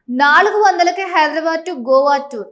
400కి Hyderabad to Goa tour.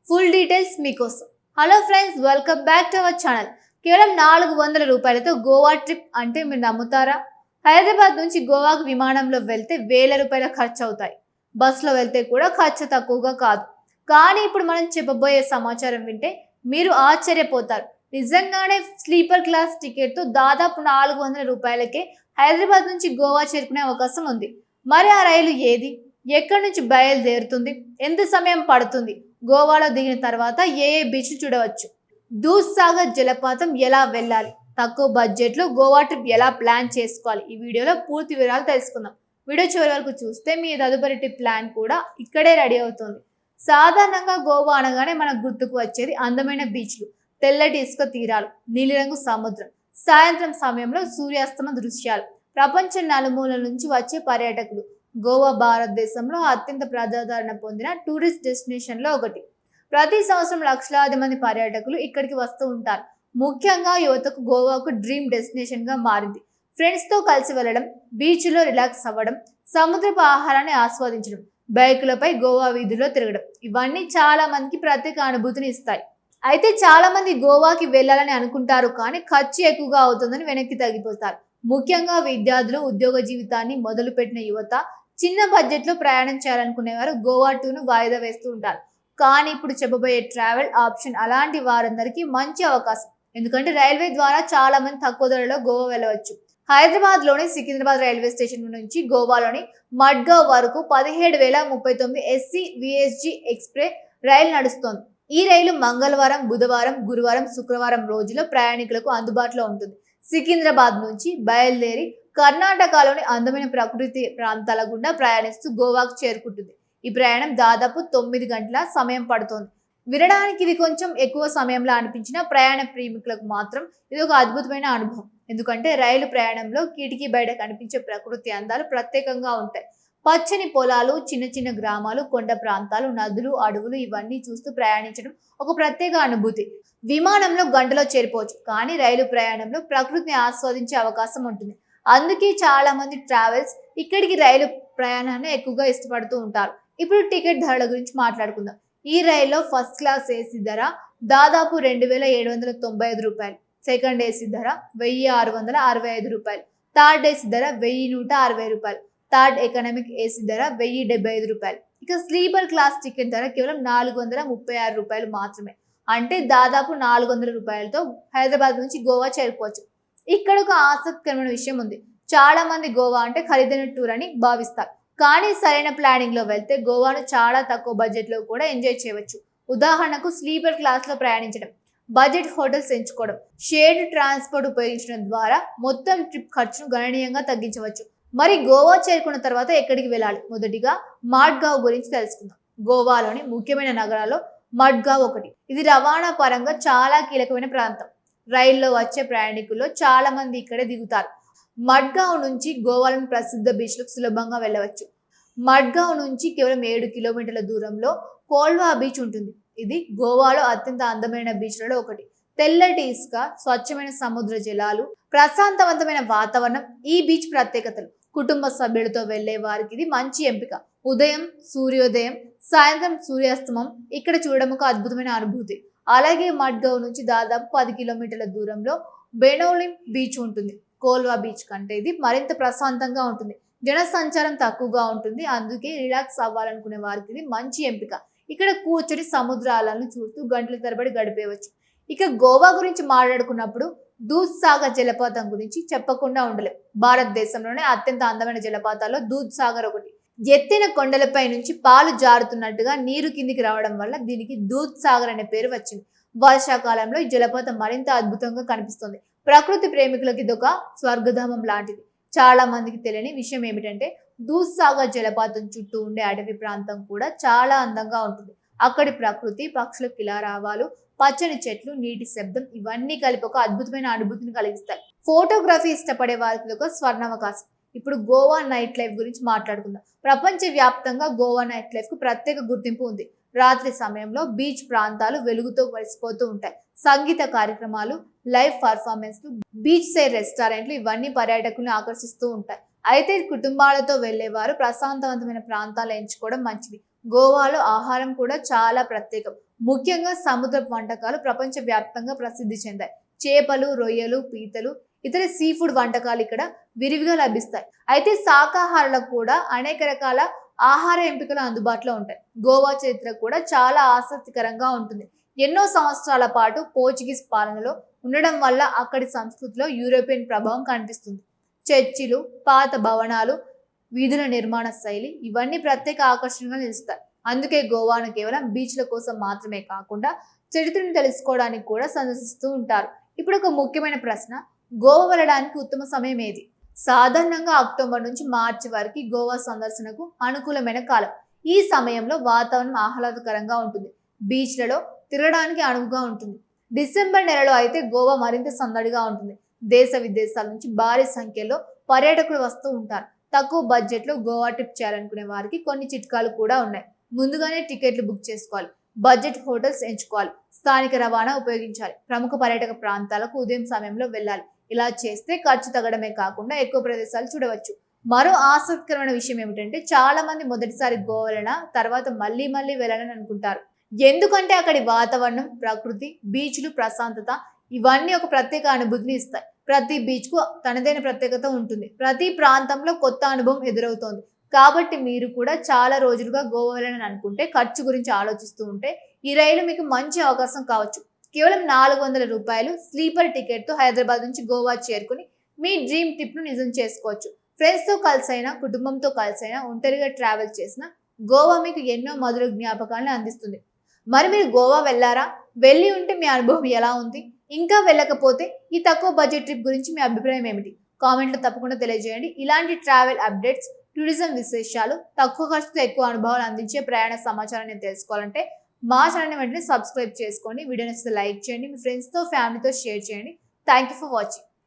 Full details మీకోసం. Hello friends, welcome back to our channel. కేవలం 400 రూపాయలతో Goa trip అంటే మీరు నమ్ముతారా? హైదరాబాద్ నుంచి గోవాకు విమానంలో వెళ్తే వేల రూపాయల ఖర్చు అవుతాయి. బస్సులో వెళ్తే కూడా ఖర్చు తక్కువగా కాదు. కానీ ఇప్పుడు మనం చెప్పబోయే సమాచారం వింటే మీరు ఆశ్చర్యపోతారు. నిజంగానే స్లీపర్ క్లాస్ టికెట్తో దాదాపు 400 రూపాయలకే హైదరాబాద్ నుంచి గోవా చేరుకునే అవకాశం ఉంది. మరి ఆ రైలు ఏది? ఎక్కడి నుంచి బయలుదేరుతుంది? ఎంత సమయం పడుతుంది? గోవాలో దిగిన తర్వాత ఏ బీచ్ చూడవచ్చు? దూద్సాగర్ జలపాతం ఎలా వెళ్ళాలి? తక్కువ బడ్జెట్లో గోవా ట్రిప్ ఎలా ప్లాన్ చేసుకోవాలి? ఈ వీడియోలో పూర్తి వివరాలు తెలుసుకుందాం. వీడియో చివరి వరకు చూస్తే మీ తదుపరి ట్రిప్ ప్లాన్ కూడా ఇక్కడే రెడీ అవుతుంది. సాధారణంగా గోవా అనగానే మనకు గుర్తుకు వచ్చేది అందమైన బీచ్లు, తెల్లటి ఇసుక తీరాలు, నీలిరంగు సముద్రం, సాయంత్రం సమయంలో సూర్యాస్తమ దృశ్యాలు. ప్రపంచం నలుమూలల నుంచి వచ్చే పర్యాటకులు. గోవా భారతదేశంలో అత్యంత ప్రజాదరణ పొందిన టూరిస్ట్ డెస్టినేషన్లో ఒకటి. ప్రతి సంవత్సరం లక్షలాది మంది పర్యాటకులు ఇక్కడికి వస్తూ ఉంటారు. ముఖ్యంగా యువతకు గోవాకు డ్రీమ్ డెస్టినేషన్ గా మారింది. ఫ్రెండ్స్ తో కలిసి వెళ్ళడం, బీచ్లో రిలాక్స్ అవ్వడం, సముద్రపు ఆహారాన్ని ఆస్వాదించడం, బైకులపై గోవా వీధుల్లో తిరగడం, ఇవన్నీ చాలా మందికి ప్రత్యేక అనుభూతిని ఇస్తాయి. అయితే చాలా మంది గోవాకి వెళ్ళాలని అనుకుంటారు, కానీ ఖర్చు ఎక్కువగా అవుతుందని వెనక్కి తగ్గిపోతారు. ముఖ్యంగా విద్యార్థులు, ఉద్యోగ జీవితాన్ని మొదలుపెట్టిన యువత, చిన్న బడ్జెట్లో ప్రయాణం చేయాలనుకునేవారు గోవా టూర్ను వాయిదా వేస్తూ ఉంటారు. కానీ ఇప్పుడు చెప్పబోయే ట్రావెల్ ఆప్షన్ అలాంటి వారందరికీ మంచి అవకాశం. ఎందుకంటే రైల్వే ద్వారా చాలా మంది తక్కువ ధరలో గోవా వెళ్ళవచ్చు. హైదరాబాద్ లోని సికింద్రాబాద్ రైల్వే స్టేషన్ నుంచి గోవాలోని మడ్గావ్ వరకు 17,039 ఎస్సీ విఎస్జీ ఎక్స్ప్రెస్ రైలు నడుస్తోంది. ఈ రైలు మంగళవారం, బుధవారం, గురువారం, శుక్రవారం రోజుల్లో ప్రయాణికులకు అందుబాటులో ఉంటుంది. సికింద్రాబాద్ నుంచి బయలుదేరి కర్ణాటకలోని అందమైన ప్రకృతి ప్రాంతాల గుండా ప్రయాణిస్తూ గోవాకు చేరుకుంటుంది. ఈ ప్రయాణం దాదాపు 9 గంటల సమయం పడుతోంది. వినడానికి ఇది కొంచెం ఎక్కువ సమయంలో అనిపించిన ప్రయాణ ప్రేమికులకు మాత్రం ఇది ఒక అద్భుతమైన అనుభవం. ఎందుకంటే రైలు ప్రయాణంలో కిటికీ బయట కనిపించే ప్రకృతి అందాలు ప్రత్యేకంగా ఉంటాయి. పచ్చని పొలాలు, చిన్న చిన్న గ్రామాలు, కొండ ప్రాంతాలు, నదులు, అడవులు, ఇవన్నీ చూస్తూ ప్రయాణించడం ఒక ప్రత్యేక అనుభూతి. విమానంలో గంటలో చేరిపోవచ్చు, కానీ రైలు ప్రయాణంలో ప్రకృతిని ఆస్వాదించే అవకాశం ఉంటుంది. అందుకే చాలా మంది ట్రావెల్స్ ఇక్కడికి రైలు ప్రయాణాన్ని ఎక్కువగా ఇష్టపడుతూ ఉంటారు. ఇప్పుడు టికెట్ ధరల గురించి మాట్లాడుకుందాం. ఈ రైల్లో ఫస్ట్ క్లాస్ ఏసీ ధర దాదాపు 2,795 రూపాయలు, సెకండ్ ఏసీ ధర 1,665 రూపాయలు, థర్డ్ ఏసీ ధర 1,160 రూపాయలు, థర్డ్ ఎకనామిక్ ఏసీ ధర 1,075 రూపాయలు. ఇక స్లీపర్ క్లాస్ టికెట్ ధర కేవలం 436 రూపాయలు మాత్రమే. అంటే దాదాపు 400 రూపాయలతో హైదరాబాద్ నుంచి గోవా చేరుకోవచ్చు. ఇక్కడ ఒక ఆసక్తికరమైన విషయం ఉంది. చాలా మంది గోవా అంటే ఖరీదైన టూర్ అని భావిస్తారు, కానీ సరైన ప్లానింగ్ లో వెళ్తే గోవాను చాలా తక్కువ బడ్జెట్ లో కూడా ఎంజాయ్ చేయవచ్చు. ఉదాహరణకు స్లీపర్ క్లాస్ లో ప్రయాణించడం, బడ్జెట్ హోటల్స్ ఎంచుకోవడం, షేర్డ్ ట్రాన్స్పోర్ట్ ఉపయోగించడం ద్వారా మొత్తం ట్రిప్ ఖర్చును గణనీయంగా తగ్గించవచ్చు. మరి గోవా చేరుకున్న తర్వాత ఎక్కడికి వెళ్ళాలి? మొదటిగా మడ్గావ్ గురించి తెలుసుకుందాం. గోవాలోని ముఖ్యమైన నగరాల్లో మడ్గావ్ ఒకటి. ఇది రవాణా పరంగా చాలా కీలకమైన ప్రాంతం. రైల్లో వచ్చే ప్రయాణికుల్లో చాలా మంది ఇక్కడే దిగుతారు. మడ్గావ్ నుంచి గోవాలోని ప్రసిద్ధ బీచ్లకు సులభంగా వెళ్ళవచ్చు. మడ్గావ్ నుంచి కేవలం 7 కిలోమీటర్ల దూరంలో కోల్వా బీచ్ ఉంటుంది. ఇది గోవాలో అత్యంత అందమైన బీచ్లలో ఒకటి. తెల్లటి ఇసుక, స్వచ్ఛమైన సముద్ర జలాలు, ప్రశాంతవంతమైన వాతావరణం ఈ బీచ్ ప్రత్యేకతలు. కుటుంబ సభ్యులతో వెళ్లే వారికి ఇది మంచి ఎంపిక. ఉదయం సూర్యోదయం, సాయంత్రం సూర్యాస్తమం ఇక్కడ చూడడం ఒక అద్భుతమైన అనుభూతి. అలాగే మడ్గావ్ నుంచి దాదాపు 10 కిలోమీటర్ల దూరంలో బెనోలిం బీచ్ ఉంటుంది. కోల్వా బీచ్ కంటే ఇది మరింత ప్రశాంతంగా ఉంటుంది. జన సంచారం తక్కువగా ఉంటుంది. అందుకే రిలాక్స్ అవ్వాలనుకునే వారికి ఇది మంచి ఎంపిక. ఇక్కడ కూర్చొని సముద్రాలను చూస్తూ గంటల తరబడి గడిపేయవచ్చు. ఇక గోవా గురించి మాట్లాడుకున్నప్పుడు దూద్సాగర్ జలపాతం గురించి చెప్పకుండా ఉండలేం. భారతదేశంలోనే అత్యంత అందమైన జలపాతాల్లో దూద్సాగర్ ఒకటి. ఎత్తైన కొండలపై నుంచి పాలు జారుతున్నట్టుగా నీరు కిందికి రావడం వల్ల దీనికి దూద్సాగర్ అనే పేరు వచ్చింది. వర్షాకాలంలో ఈ జలపాతం మరింత అద్భుతంగా కనిపిస్తుంది. ప్రకృతి ప్రేమికులకి ఇదొక స్వర్గధామం లాంటిది. చాలా మందికి తెలియని విషయం ఏమిటంటే దూద్సాగర్ జలపాతం చుట్టూ ఉండే అడవి ప్రాంతం కూడా చాలా అందంగా ఉంటుంది. అక్కడి ప్రకృతి, పక్షుల కిలారావాలు, పచ్చని చెట్లు, నీటి శబ్దం, ఇవన్నీ కలిపి ఒక అద్భుతమైన అనుభూతిని కలిగిస్తాయి. ఫోటోగ్రఫీ ఇష్టపడే వారికి ఒక స్వర్ణావకాశం. ఇప్పుడు గోవా నైట్ లైఫ్ గురించి మాట్లాడుకుందాం. ప్రపంచ వ్యాప్తంగా గోవా నైట్ లైఫ్ కు ప్రత్యేక గుర్తింపు ఉంది. రాత్రి సమయంలో బీచ్ ప్రాంతాలు వెలుగుతో కలిసిపోతూ ఉంటాయి. సంగీత కార్యక్రమాలు, లైవ్ పర్ఫార్మెన్స్లు, బీచ్ సైడ్ రెస్టారెంట్లు, ఇవన్నీ పర్యాటకులను ఆకర్షిస్తూ ఉంటాయి. అయితే కుటుంబాలతో వెళ్లేవారు ప్రశాంతవంతమైన ప్రాంతాలు ఎంచుకోవడం మంచిది. గోవాలో ఆహారం కూడా చాలా ప్రత్యేకం. ముఖ్యంగా సముద్రపు వంటకాలు ప్రపంచవ్యాప్తంగా ప్రసిద్ధి చెందాయి. చేపలు, రొయ్యలు, పీతలు, ఇతర సీ ఫుడ్ వంటకాలు ఇక్కడ విరివిగా లభిస్తాయి. అయితే శాకాహారులకు కూడా అనేక రకాల ఆహార ఎంపికలు అందుబాటులో ఉంటాయి. గోవా చరిత్ర కూడా చాలా ఆసక్తికరంగా ఉంటుంది. ఎన్నో సంవత్సరాల పాటు పోర్చుగీస్ పాలనలో ఉండడం వల్ల అక్కడి సంస్కృతిలో యూరోపియన్ ప్రభావం కనిపిస్తుంది. చర్చిలు, పాత భవనాలు, వీధుల నిర్మాణ శైలి ఇవన్నీ ప్రత్యేక ఆకర్షణగా నిలుస్తాయి. అందుకే గోవాను కేవలం బీచ్ల కోసం మాత్రమే కాకుండా చరిత్రను తెలుసుకోవడానికి కూడా సందర్శిస్తూ ఉంటారు. ఇప్పుడు ఒక ముఖ్యమైన ప్రశ్న, గోవా వెళ్ళడానికి ఉత్తమ సమయం ఏది? సాధారణంగా అక్టోబర్ నుంచి మార్చి వరకు గోవా సందర్శనకు అనుకూలమైన కాలం. ఈ సమయంలో వాతావరణం ఆహ్లాదకరంగా ఉంటుంది. బీచ్లలో తిరగడానికి అనువుగా ఉంటుంది. డిసెంబర్ నెలలో అయితే గోవా మరింత సందడిగా ఉంటుంది. దేశ విదేశాల నుంచి భారీ సంఖ్యలో పర్యాటకులు వస్తూ ఉంటారు. తక్కువ బడ్జెట్లో గోవా ట్రిప్ చేయాలనుకునే వారికి కొన్ని చిట్కాలు కూడా ఉన్నాయి. ముందుగానే టికెట్లు బుక్ చేసుకోవాలి. బడ్జెట్ హోటల్స్ ఎంచుకోవాలి. స్థానిక రవాణా ఉపయోగించాలి. ప్రముఖ పర్యాటక ప్రాంతాలకు ఉదయం సమయంలో వెళ్ళాలి. ఇలా చేస్తే ఖర్చు తగ్గడమే కాకుండా ఎక్కువ ప్రదేశాలు చూడవచ్చు. మరో ఆసక్తికరమైన విషయం ఏమిటంటే, చాలా మంది మొదటిసారి గోవా వెళ్ళిన తర్వాత మళ్ళీ వెళ్ళాలని అనుకుంటారు. ఎందుకంటే అక్కడి వాతావరణం, ప్రకృతి, బీచ్లు, ప్రశాంతత ఇవన్నీ ఒక ప్రత్యేక అనుభూతిని ఇస్తాయి. ప్రతి బీచ్ కు తనదైన ప్రత్యేకత ఉంటుంది. ప్రతి ప్రాంతంలో కొత్త అనుభవం ఎదురవుతోంది. కాబట్టి మీరు కూడా చాలా రోజులుగా గోవా వెళ్ళాలని అనుకుంటే, ఖర్చు గురించి ఆలోచిస్తూ ఉంటే ఈ రైలు మీకు మంచి అవకాశం కావచ్చు. కేవలం 400 రూపాయలు స్లీపర్ టికెట్ తో హైదరాబాద్ నుంచి గోవా చేరుకుని మీ డ్రీమ్ ట్రిప్ ను నిజం చేసుకోవచ్చు. ఫ్రెండ్స్ తో కలిసైనా, కుటుంబంతో కలిసైనా, ఒంటరిగా ట్రావెల్ చేసిన గోవా మీకు ఎన్నో మధుర జ్ఞాపకాలను అందిస్తుంది. మరి మీరు గోవా వెళ్ళారా? వెళ్ళి ఉంటే మీ అనుభవం ఎలా ఉంది? ఇంకా వెళ్ళకపోతే ఈ తక్కువ బడ్జెట్ ట్రిప్ గురించి మీ అభిప్రాయం ఏమిటి? కామెంట్లో తప్పకుండా తెలియజేయండి. ఇలాంటి ట్రావెల్ అప్డేట్స్, టూరిజం విశేషాలు, తక్కువ ఖర్చుతో ఎక్కువ అనుభవాలు అందించే ప్రయాణ సమాచారాన్ని తెలుసుకోవాలంటే మా ఛానల్ని వెంటనే సబ్స్క్రైబ్ చేసుకోండి. వీడియో నచ్చితే లైక్ చేయండి. మీ ఫ్రెండ్స్తో, ఫ్యామిలీతో షేర్ చేయండి. Thank you for watching.